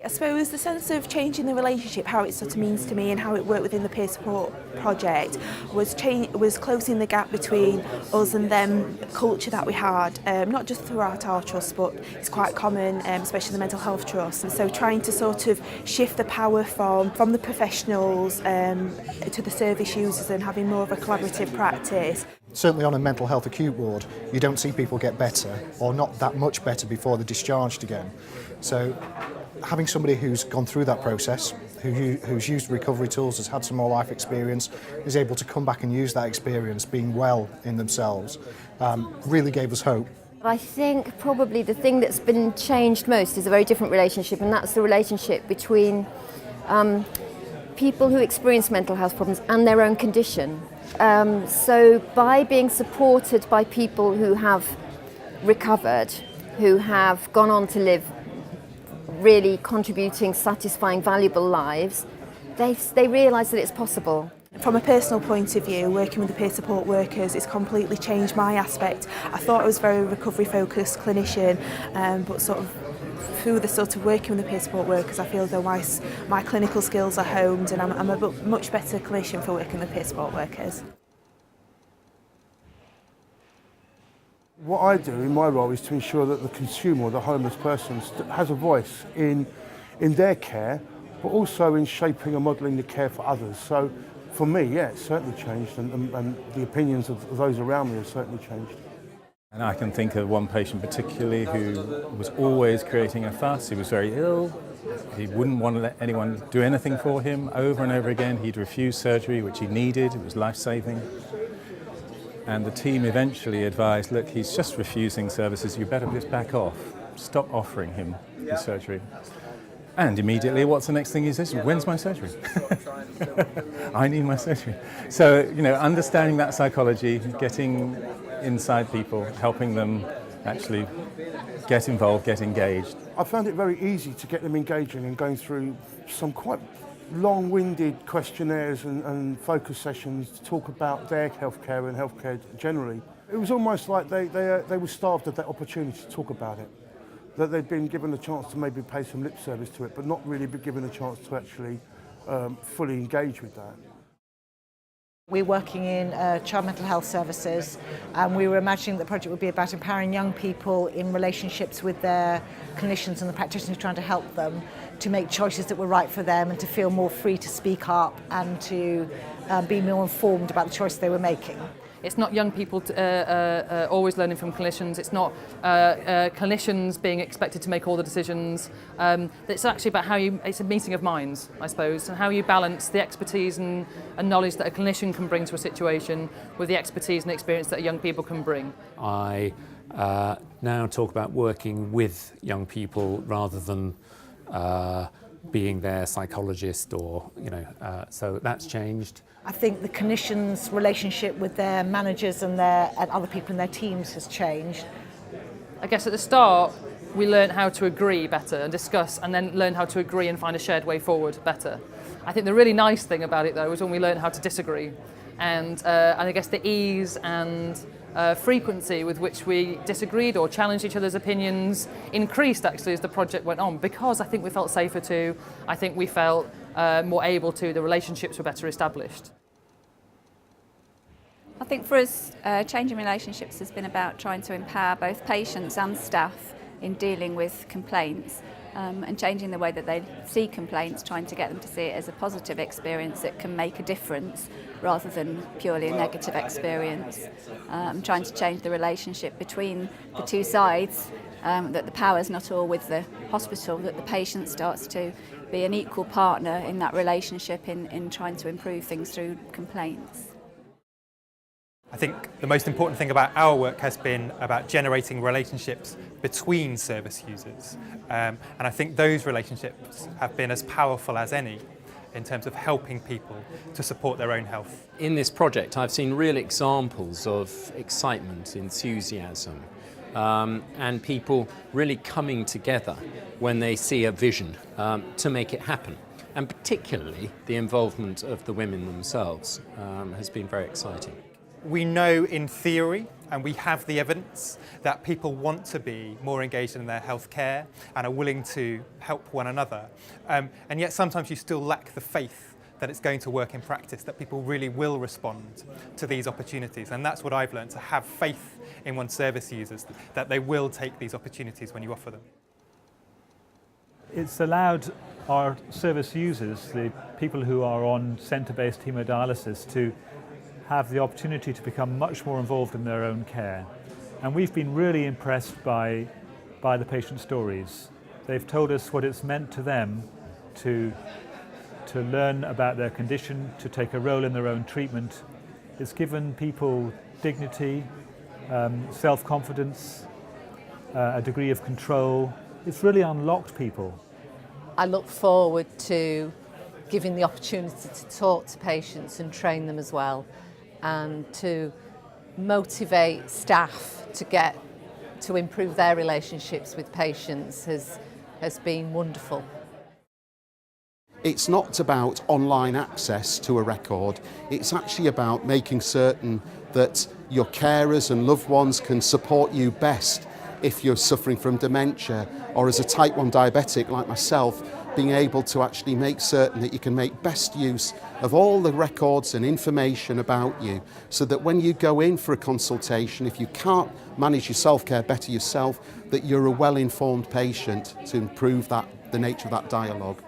I suppose the sense of changing the relationship, how it sort of means to me and how it worked within the peer support project was closing the gap between us and them culture that we had, not just throughout our trust, but it's quite common, especially the mental health trust. And so trying to sort of shift the power from the professionals to the service users and having more of a collaborative practice. Certainly on a mental health acute ward, you don't see people get better or not that much better before they're discharged again. So having somebody who's gone through that process, who's used recovery tools, has had some more life experience, is able to come back and use that experience being well in themselves, really gave us hope. I think probably the thing that's been changed most is a very different relationship, and that's the relationship between people who experience mental health problems and their own condition. So by being supported by people who have recovered, who have gone on to live really contributing, satisfying, valuable lives, they realise that it's possible. From a personal point of view, working with the peer support workers, it's completely changed my aspect. I thought I was a very recovery-focused clinician, but sort of through the sort of working with the peer support workers, I feel though my clinical skills are honed and I'm a much better clinician for working with peer support workers. What I do in my role is to ensure that the consumer, or the homeless person, has a voice in their care, but also in shaping and modelling the care for others. So for me, yeah, it's certainly changed, and the opinions of those around me have certainly changed. And I can think of one patient particularly who was always creating a fuss. He was very ill. He wouldn't want to let anyone do anything for him. Over and over again, he'd refuse surgery, which he needed. It was life-saving. And the team eventually advised, look, he's just refusing services. You better just back off. Stop offering him the surgery. And immediately, what's the next thing he says? When's my surgery? I need my surgery. So, understanding that psychology, getting inside people, helping them actually get involved, get engaged. I found it very easy to get them engaging and going through some quite long-winded questionnaires and focus sessions to talk about their healthcare and healthcare generally. It was almost like they were starved of that opportunity to talk about it, that they'd been given a chance to maybe pay some lip service to it, but not really be given a chance to actually fully engage with that. We're working in child mental health services, and we were imagining the project would be about empowering young people in relationships with their clinicians and the practitioners trying to help them to make choices that were right for them and to feel more free to speak up and to be more informed about the choices they were making. It's not young people always learning from clinicians. It's not clinicians being expected to make all the decisions. It's actually about it's a meeting of minds, I suppose, and how you balance the expertise and knowledge that a clinician can bring to a situation with the expertise and experience that young people can bring. I now talk about working with young people rather than being their psychologist so that's changed. I think the clinicians' relationship with their managers and other people in their teams has changed. I guess at the start, we learned how to agree better and discuss, and then learn how to agree and find a shared way forward better. I think the really nice thing about it, though, is when we learned how to disagree. And I guess the ease and frequency with which we disagreed or challenged each other's opinions increased, actually, as the project went on, because I think we felt safer to, I think we felt more able to, the relationships were better established. I think for us, changing relationships has been about trying to empower both patients and staff in dealing with complaints and changing the way that they see complaints, trying to get them to see it as a positive experience that can make a difference rather than purely a negative experience. Trying to change the relationship between the two sides, that the power's not all with the hospital, that the patient starts to be an equal partner in that relationship in trying to improve things through complaints. I think the most important thing about our work has been about generating relationships between service users. And I think those relationships have been as powerful as any in terms of helping people to support their own health. In this project, I've seen real examples of excitement, enthusiasm, and people really coming together when they see a vision to make it happen. And particularly the involvement of the women themselves has been very exciting. we know in theory, and we have the evidence, that people want to be more engaged in their healthcare and are willing to help one another. And yet sometimes you still lack the faith that it's going to work in practice, that people really will respond to these opportunities. And that's what I've learned, to have faith in one's service users, that they will take these opportunities when you offer them. It's allowed our service users, the people who are on centre-based haemodialysis, to have the opportunity to become much more involved in their own care. And we've been really impressed by the patient stories. They've told us what it's meant to them to learn about their condition, to take a role in their own treatment. It's given people dignity, self-confidence, a degree of control. It's really unlocked people. I look forward to giving the opportunity to talk to patients and train them as well, and to motivate staff to improve their relationships with patients has been wonderful. It's not about online access to a record, it's actually about making certain that your carers and loved ones can support you best if you're suffering from dementia, or as a type 1 diabetic like myself, being able to actually make certain that you can make best use of all the records and information about you, so that when you go in for a consultation, if you can't manage your self-care better yourself, that you're a well-informed patient to improve the nature of that dialogue.